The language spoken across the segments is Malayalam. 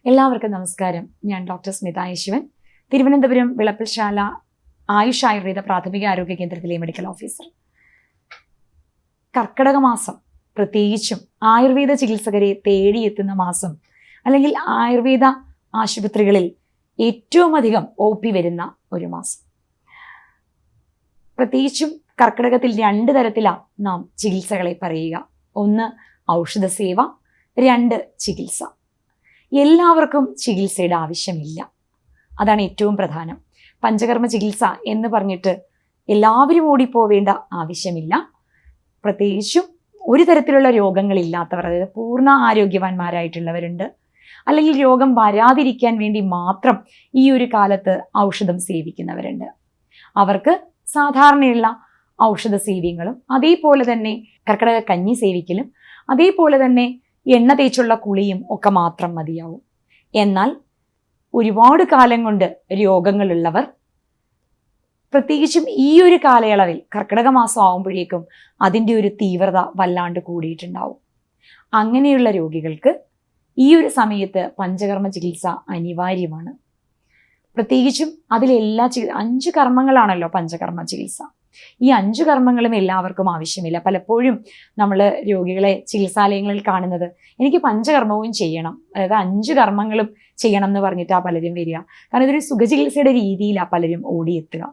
എല്ലാവർക്കും നമസ്കാരം. ഞാൻ ഡോക്ടർ സ്മിത യേശുവൻ, തിരുവനന്തപുരം വിളപ്പിൽശാല ആയുഷ് ആയുർവേദ പ്രാഥമിക ആരോഗ്യ കേന്ദ്രത്തിലെ മെഡിക്കൽ ഓഫീസർ. കർക്കിടക മാസം പ്രത്യേകിച്ചും ആയുർവേദ ചികിത്സകരെ തേടിയെത്തുന്ന മാസം, അല്ലെങ്കിൽ ആയുർവേദ ആശുപത്രികളിൽ ഏറ്റവും അധികം OP വരുന്ന ഒരു മാസം. പ്രത്യേകിച്ചും കർക്കിടകത്തിൽ 2 തരത്തിലാണ് നാം ചികിത്സകളെ പറയുക. 1 ഔഷധ സേവ, 2 ചികിത്സ. എല്ലാവർക്കും ചികിത്സയുടെ ആവശ്യമില്ല, അതാണ് ഏറ്റവും പ്രധാനം. പഞ്ചകർമ്മ ചികിത്സ എന്ന് പറഞ്ഞിട്ട് എല്ലാവരും ഓടിപ്പോവേണ്ട ആവശ്യമില്ല. പ്രത്യേകിച്ചും ഒരു തരത്തിലുള്ള രോഗങ്ങളില്ലാത്തവർ, അതായത് പൂർണ്ണ ആരോഗ്യവാന്മാരായിട്ടുള്ളവരുണ്ട്, അല്ലെങ്കിൽ രോഗം വരാതിരിക്കാൻ വേണ്ടി മാത്രം ഈ ഒരു കാലത്ത് ഔഷധം സേവിക്കുന്നവരുണ്ട്. അവർക്ക് സാധാരണയുള്ള ഔഷധ സേവ്യങ്ങളും, അതേപോലെ തന്നെ കർക്കിടക കഞ്ഞി സേവിക്കലും, അതേപോലെ തന്നെ എണ്ണ തേച്ചുള്ള കുളിയും ഒക്കെ മാത്രം മതിയാവും. എന്നാൽ ഒരുപാട് കാലം കൊണ്ട് രോഗങ്ങളുള്ളവർ, പ്രത്യേകിച്ചും ഈ ഒരു കാലയളവിൽ കർക്കിടക മാസം ആകുമ്പോഴേക്കും അതിൻ്റെ ഒരു തീവ്രത വല്ലാണ്ട് കൂടിയിട്ടുണ്ടാവും. അങ്ങനെയുള്ള രോഗികൾക്ക് ഈ ഒരു സമയത്ത് പഞ്ചകർമ്മ ചികിത്സ അനിവാര്യമാണ്. പ്രത്യേകിച്ചും അതിലെല്ലാ 5 കർമ്മങ്ങളാണല്ലോ പഞ്ചകർമ്മ ചികിത്സ. ഈ 5 കർമ്മങ്ങളും എല്ലാവർക്കും ആവശ്യമില്ല. പലപ്പോഴും നമ്മൾ രോഗികളെ ചികിത്സാലയങ്ങളിൽ കാണുന്നത്, എനിക്ക് പഞ്ചകർമ്മവും ചെയ്യണം, അതായത് 5 കർമ്മങ്ങളും ചെയ്യണം എന്ന് പറഞ്ഞിട്ടാണ് പലരും വരിക. കാരണം ഇതൊരു സുഖചികിത്സയുടെ രീതിയിലാണ് പലരും ഓടിയെത്തുക.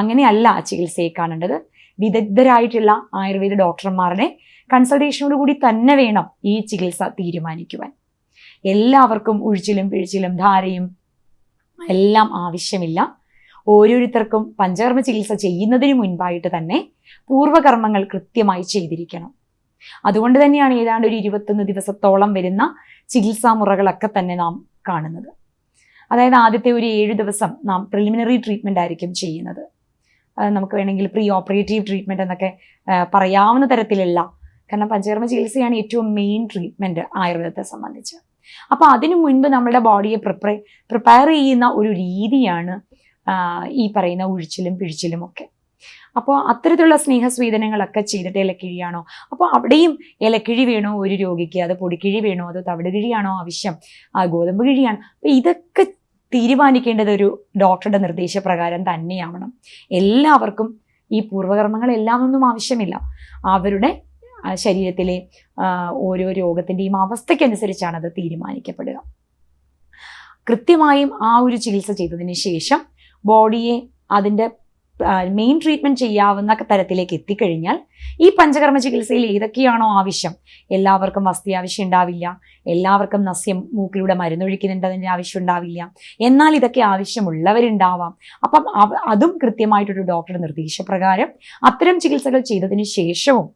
അങ്ങനെയല്ല ചികിത്സയെ കാണേണ്ടത്. വിദഗ്ധരായിട്ടുള്ള ആയുർവേദ ഡോക്ടർമാരുടെ കൺസൾട്ടേഷനോടുകൂടി തന്നെ വേണം ഈ ചികിത്സ തീരുമാനിക്കുവാൻ. എല്ലാവർക്കും ഉഴിച്ചിലും പിഴിച്ചിലും ധാരയും എല്ലാം ആവശ്യമില്ല. ഓരോരുത്തർക്കും പഞ്ചകർമ്മ ചികിത്സ ചെയ്യുന്നതിന് മുൻപായിട്ട് തന്നെ പൂർവ്വകർമ്മങ്ങൾ കൃത്യമായി ചെയ്തിരിക്കണം. അതുകൊണ്ട് തന്നെയാണ് ഏതാണ്ട് ഒരു 21 ദിവസത്തോളം വരുന്ന ചികിത്സാ മുറകളൊക്കെ തന്നെ നാം കാണുന്നത്. അതായത് ആദ്യത്തെ ഒരു 7 ദിവസം നാം പ്രിലിമിനറി ട്രീറ്റ്മെൻ്റ് ആയിരിക്കും ചെയ്യുന്നത്. നമുക്ക് വേണമെങ്കിൽ പ്രീ ഓപ്പറേറ്റീവ് ട്രീറ്റ്മെൻറ്റ് എന്നൊക്കെ പറയാവുന്ന തരത്തിലുള്ള, കാരണം പഞ്ചകർമ്മ ചികിത്സയാണ് ഏറ്റവും മെയിൻ ട്രീറ്റ്മെൻറ്റ് ആയുർവേദത്തെ സംബന്ധിച്ച്. അപ്പോൾ അതിനു മുൻപ് നമ്മുടെ ബോഡിയെ പ്രിപ്പയർ ചെയ്യുന്ന ഒരു രീതിയാണ് ഈ പറയുന്ന ഉഴിച്ചിലും പിഴിച്ചിലും ഒക്കെ. അപ്പോൾ അത്തരത്തിലുള്ള സ്നേഹസ്വീദനങ്ങളൊക്കെ ചെയ്തിട്ട് ഇലക്കിഴിയാണോ, അപ്പോൾ അവിടെയും ഇലക്കിഴി വേണോ ഒരു രോഗിക്ക്, അത് പൊടിക്കിഴി വേണോ, അതോ തവിട് കിഴിയാണോ ആവശ്യം, ഗോതമ്പ് കിഴിയാണ്. അപ്പോൾ ഇതൊക്കെ തീരുമാനിക്കേണ്ടത് ഒരു ഡോക്ടറുടെ നിർദ്ദേശപ്രകാരം തന്നെയാവണം. എല്ലാവർക്കും ഈ പൂർവ്വകർമ്മങ്ങളെല്ലാം ഒന്നും ആവശ്യമില്ല. അവരുടെ ശരീരത്തിലെ ഓരോ രോഗത്തിൻ്റെയും അവസ്ഥയ്ക്കനുസരിച്ചാണ് അത് തീരുമാനിക്കപ്പെടുക. കൃത്യമായും ആ ഒരു ചികിത്സ ചെയ്തതിന് ശേഷം ബോഡിയെ അതിൻ്റെ മെയിൻ ട്രീറ്റ്മെൻറ്റ് ചെയ്യാവുന്ന തരത്തിലേക്ക് എത്തിക്കഴിഞ്ഞാൽ ഈ പഞ്ചകർമ്മ ചികിത്സയിൽ ഏതൊക്കെയാണോ ആവശ്യം, എല്ലാവർക്കും വസ്തി ആവശ്യം ഉണ്ടാവില്ല, എല്ലാവർക്കും നസ്യം മൂക്കിലൂടെ മരുന്നൊഴിക്കുന്നതിൻ്റെ ആവശ്യം ഉണ്ടാവില്ല, എന്നാൽ ഇതൊക്കെ ആവശ്യമുള്ളവരുണ്ടാവാം. അപ്പം അതും കൃത്യമായിട്ടൊരു ഡോക്ടറുടെ നിർദ്ദേശപ്രകാരം അത്തരം ചികിത്സകൾ ചെയ്തതിന് ശേഷവും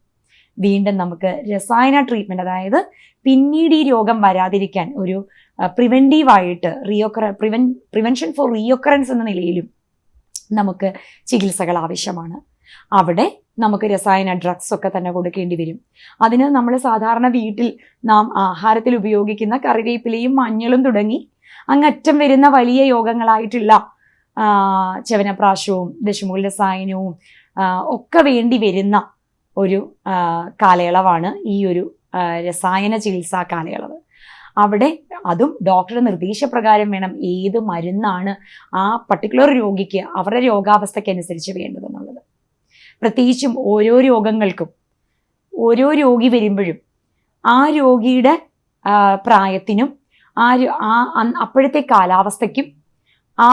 വീണ്ടും നമുക്ക് രസായന ട്രീറ്റ്മെൻറ്റ്, അതായത് പിന്നീട് ഈ രോഗം വരാതിരിക്കാൻ ഒരു പ്രിവെൻറ്റീവായിട്ട് പ്രിവെൻഷൻ ഫോർ റീഒക്കറൻസ് എന്ന നിലയിലും നമുക്ക് ചികിത്സകൾ ആവശ്യമാണ്. അവിടെ നമുക്ക് രസായന ഡ്രഗ്സ് ഒക്കെ തന്നെ കൊടുക്കേണ്ടി വരും. അതിന് നമ്മൾ സാധാരണ വീട്ടിൽ നാം ആഹാരത്തിൽ ഉപയോഗിക്കുന്ന കറിവേപ്പിലയും മഞ്ഞളും തുടങ്ങി അങ്ങറ്റം വരുന്ന വലിയ യോഗങ്ങളായിട്ടുള്ള ചവനപ്രാശവും ദശമൂല രസായനവും ഒക്കെ വേണ്ടി വരുന്ന ഒരു കാലയളവാണ് ഈ ഒരു രസായന ചികിത്സാ കാലയളവ്. അവിടെ അതും ഡോക്ടറുടെ നിർദ്ദേശപ്രകാരം വേണം ഏത് മരുന്നാണ് ആ പർട്ടിക്കുലർ രോഗിക്ക് അവരുടെ രോഗാവസ്ഥയ്ക്കനുസരിച്ച് വേണ്ടതെന്നുള്ളത്. പ്രത്യേകിച്ചും ഓരോ രോഗങ്ങൾക്കും ഓരോ രോഗി വരുമ്പോഴും ആ രോഗിയുടെ പ്രായത്തിനും അപ്പോഴത്തെ കാലാവസ്ഥയ്ക്കും ആ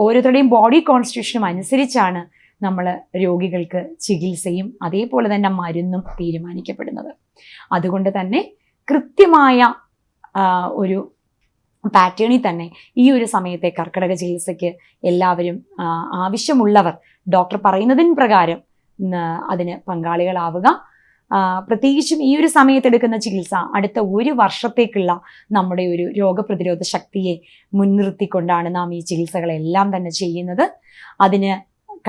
ഓരോരുത്തരുടെയും ബോഡി കോൺസ്റ്റിറ്റ്യൂഷനും അനുസരിച്ചാണ് നമ്മൾ രോഗികൾക്ക് ചികിത്സയും അതേപോലെ തന്നെ മരുന്നും തീരുമാനിക്കപ്പെടുന്നത്. അതുകൊണ്ട് തന്നെ കൃത്യമായ ഒരു പാറ്റേണിൽ തന്നെ ഈ ഒരു സമയത്തെ കർക്കിടക ചികിത്സയ്ക്ക് എല്ലാവരും ആവശ്യമുള്ളവർ ഡോക്ടർ പറയുന്നതിന് പ്രകാരം അതിന് പങ്കാളികളാവുക. പ്രത്യേകിച്ചും ഈ ഒരു സമയത്തെടുക്കുന്ന ചികിത്സ അടുത്ത 1 വർഷത്തേക്കുള്ള നമ്മുടെ ഒരു രോഗപ്രതിരോധ ശക്തിയെ മുൻനിർത്തിക്കൊണ്ടാണ് നാം ഈ ചികിത്സകളെല്ലാം തന്നെ ചെയ്യുന്നത്. അതിന്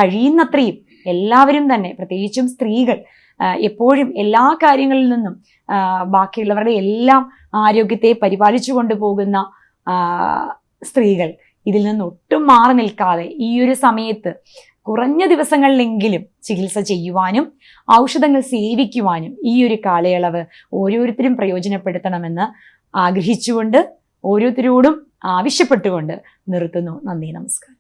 കഴിയുന്നത്രയും എല്ലാവരും തന്നെ, പ്രത്യേകിച്ചും സ്ത്രീകൾ, എപ്പോഴും എല്ലാ കാര്യങ്ങളിൽ നിന്നും ബാക്കിയുള്ളവരുടെ എല്ലാം ആരോഗ്യത്തെ പരിപാലിച്ചു കൊണ്ടുപോകുന്ന സ്ത്രീകൾ ഇതിൽ നിന്ന് ഒട്ടും മാറി നിൽക്കാതെ ഈ ഒരു സമയത്ത് കുറഞ്ഞ ദിവസങ്ങളിലെങ്കിലും ചികിത്സ ചെയ്യുവാനും ഔഷധങ്ങൾ സേവിക്കുവാനും ഈ ഒരു കാലയളവ് ഓരോരുത്തരും പ്രയോജനപ്പെടുത്തണമെന്ന് ആഗ്രഹിച്ചുകൊണ്ട് ഓരോരുത്തരോടും ആവശ്യപ്പെട്ടുകൊണ്ട് നിർത്തുന്നു. നന്ദി, നമസ്കാരം.